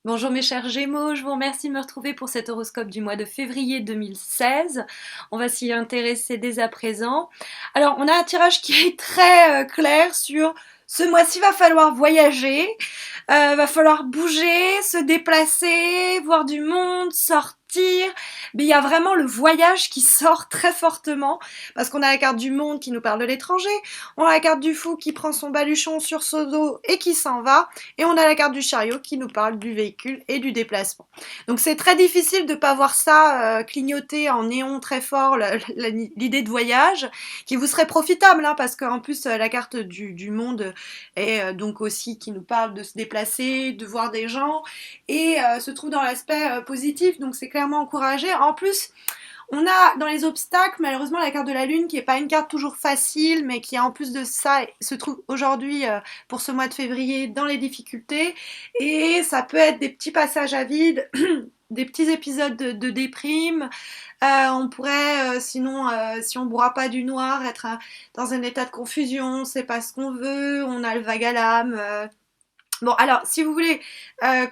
Bonjour mes chers Gémeaux, je vous remercie de me retrouver pour cet horoscope du mois de février 2016. On va s'y intéresser dès à présent. Alors, on a un tirage qui est très clair sur ce mois-ci va falloir voyager, va falloir bouger, se déplacer, voir du monde, sortir. Mais il y a vraiment le voyage qui sort très fortement parce qu'on a la carte du monde qui nous parle de l'étranger, on a la carte du fou qui prend son baluchon sur son dos et qui s'en va. Et on a la carte du chariot qui nous parle du véhicule et du déplacement. Donc c'est très difficile de ne pas voir ça clignoter en néon très fort, l'idée de voyage, qui vous serait profitable, hein, parce qu'en plus la carte du monde est donc aussi qui nous parle de se déplacer, de voir des gens, et se trouve dans l'aspect positif, donc c'est clairement encouragé. En plus, on a dans les obstacles, malheureusement, la carte de la lune, qui n'est pas une carte toujours facile, mais qui en plus de ça se trouve aujourd'hui, pour ce mois de février, dans les difficultés. Et ça peut être des petits passages à vide, des petits épisodes de déprime. On pourrait, sinon, si on ne boira pas du noir, être dans un état de confusion, c'est pas ce qu'on veut, on a le vague à l'âme. Bon, alors, si vous voulez,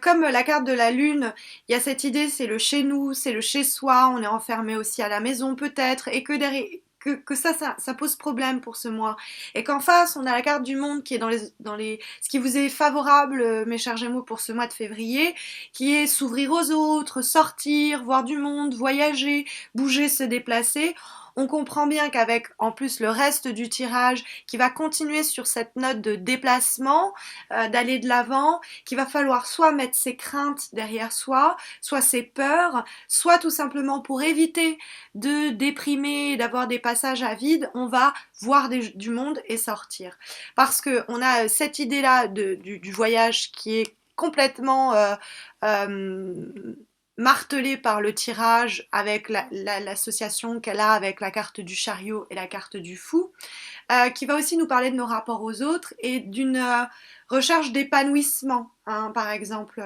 comme la carte de la lune, il y a cette idée, c'est le chez nous, c'est le chez soi, on est enfermé aussi à la maison peut-être, et que derrière, que ça pose problème pour ce mois. Et qu'en face, on a la carte du monde qui est ce qui vous est favorable, mes chers Gémeaux, pour ce mois de février, qui est s'ouvrir aux autres, sortir, voir du monde, voyager, bouger, se déplacer. On comprend bien qu'avec en plus le reste du tirage qui va continuer sur cette note de déplacement, d'aller de l'avant, qu'il va falloir soit mettre ses craintes derrière soi, soit ses peurs, soit tout simplement pour éviter de déprimer, d'avoir des passages à vide, on va voir du monde et sortir. Parce que on a cette idée-là du voyage qui est complètement euh, martelée par le tirage avec l'association qu'elle a avec la carte du chariot et la carte du fou, qui va aussi nous parler de nos rapports aux autres et d'une recherche d'épanouissement, hein, par exemple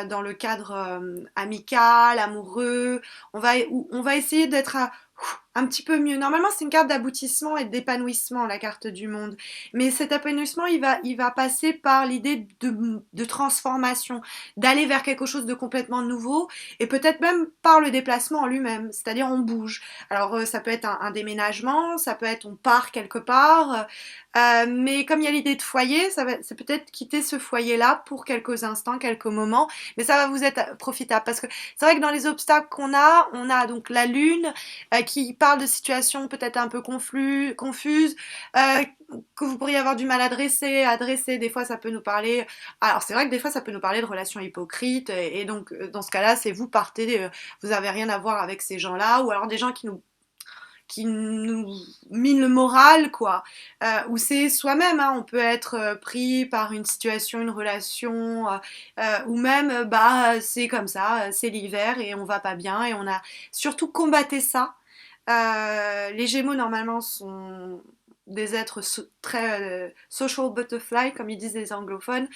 dans le cadre amical, amoureux, on va essayer d'être un petit peu mieux. Normalement, c'est une carte d'aboutissement et d'épanouissement, la carte du monde. Mais cet épanouissement, il va passer par l'idée de transformation, d'aller vers quelque chose de complètement nouveau, et peut-être même par le déplacement en lui-même, c'est-à-dire on bouge. Alors ça peut être un déménagement, ça peut être on part quelque part, mais comme il y a l'idée de foyer, c'est peut-être quitter ce foyer-là pour quelques instants, quelques moments, mais ça va vous être profitable parce que c'est vrai que dans les obstacles qu'on a, on a donc la lune qui parle de situations peut-être un peu confuses, euh, que vous pourriez avoir du mal à dresser. Des fois, ça peut nous parler. Alors, c'est vrai que des fois, ça peut nous parler de relations hypocrites, et donc dans ce cas-là, c'est vous partez, vous avez rien à voir avec ces gens-là, ou alors des gens qui nous mine le moral, quoi. Ou c'est soi-même, hein, on peut être pris par une situation, une relation, ou même, bah, c'est comme ça, c'est l'hiver et on va pas bien et on a surtout combatté ça. Les Gémeaux, normalement, sont des êtres très social butterfly, comme ils disent les anglophones.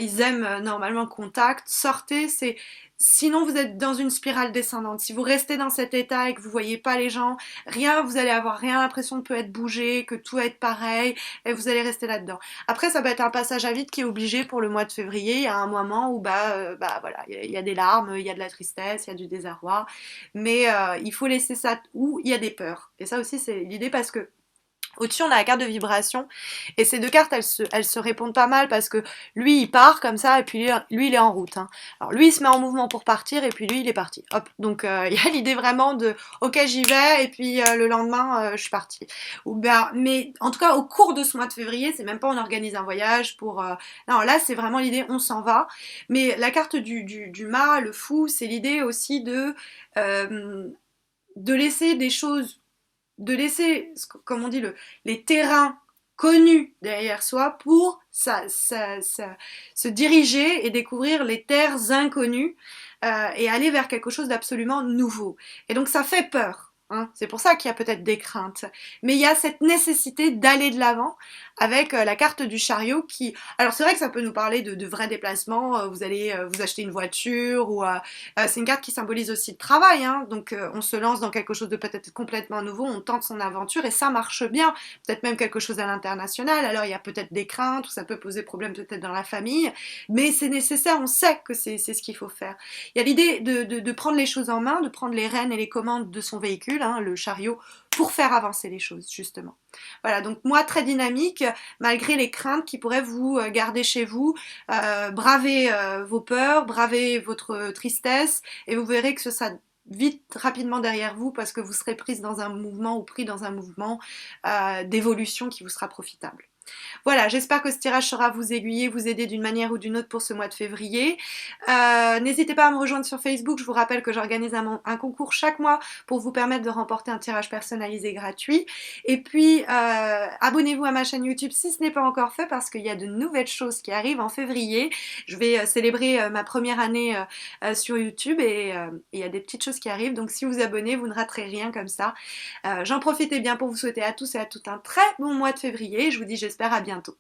Ils aiment normalement le contact. Sortez, c'est sinon vous êtes dans une spirale descendante. Si vous restez dans cet état et que vous voyez pas les gens, rien, vous allez avoir rien l'impression de peut être bougé, que tout va être pareil, et vous allez rester là-dedans. Après, ça peut être un passage à vide qui est obligé pour le mois de février. Il y a un moment où bah voilà, il y a des larmes, il y a de la tristesse, il y a du désarroi, mais il faut laisser ça où il y a des peurs. Et ça aussi, c'est l'idée parce que au-dessus, on a la carte de vibration. Et ces deux cartes, elles se répondent pas mal parce que lui, il part comme ça et puis lui il est en route, hein. Alors lui, il se met en mouvement pour partir et puis lui, il est parti. Hop. Donc, il y a l'idée vraiment de ok, j'y vais et puis le lendemain, je suis partie. Ou ben, mais en tout cas, au cours de ce mois de février, c'est même pas on organise un voyage pour. Non, là, c'est vraiment l'idée on s'en va. Mais la carte du mât, le fou, c'est l'idée aussi euh, de laisser des choses de laisser, comme on dit, les terrains connus derrière soi pour se diriger et découvrir les terres inconnues, et aller vers quelque chose d'absolument nouveau. Et donc ça fait peur. Hein. C'est pour ça qu'il y a peut-être des craintes. Mais il y a cette nécessité d'aller de l'avant avec la carte du chariot qui... Alors c'est vrai que ça peut nous parler de vrais déplacements, vous allez vous acheter une voiture, ou c'est une carte qui symbolise aussi le travail, hein, donc on se lance dans quelque chose de peut-être complètement nouveau, on tente son aventure et ça marche bien, peut-être même quelque chose à l'international, alors il y a peut-être des craintes, ou ça peut poser problème peut-être dans la famille, mais c'est nécessaire, on sait que c'est ce qu'il faut faire. Il y a l'idée de prendre les choses en main, de prendre les rênes et les commandes de son véhicule, hein, le chariot, pour faire avancer les choses, justement. Voilà, donc moi, très dynamique, malgré les craintes qui pourraient vous garder chez vous, bravez vos peurs, bravez votre tristesse, et vous verrez que ce sera vite, rapidement derrière vous, parce que vous serez prise dans un mouvement, ou pris dans un mouvement d'évolution qui vous sera profitable. Voilà, j'espère que ce tirage saura vous aiguiller, vous aider d'une manière ou d'une autre pour ce mois de février. N'hésitez pas à me rejoindre sur Facebook, je vous rappelle que j'organise un concours chaque mois pour vous permettre de remporter un tirage personnalisé gratuit. Et puis, abonnez-vous à ma chaîne YouTube si ce n'est pas encore fait, parce qu'il y a de nouvelles choses qui arrivent en février. Je vais célébrer ma première année sur YouTube, et il y a des petites choses qui arrivent, donc si vous vous abonnez, vous ne raterez rien comme ça. J'en profite bien pour vous souhaiter à tous et à toutes un très bon mois de février. Je vous dis j'espère à bientôt.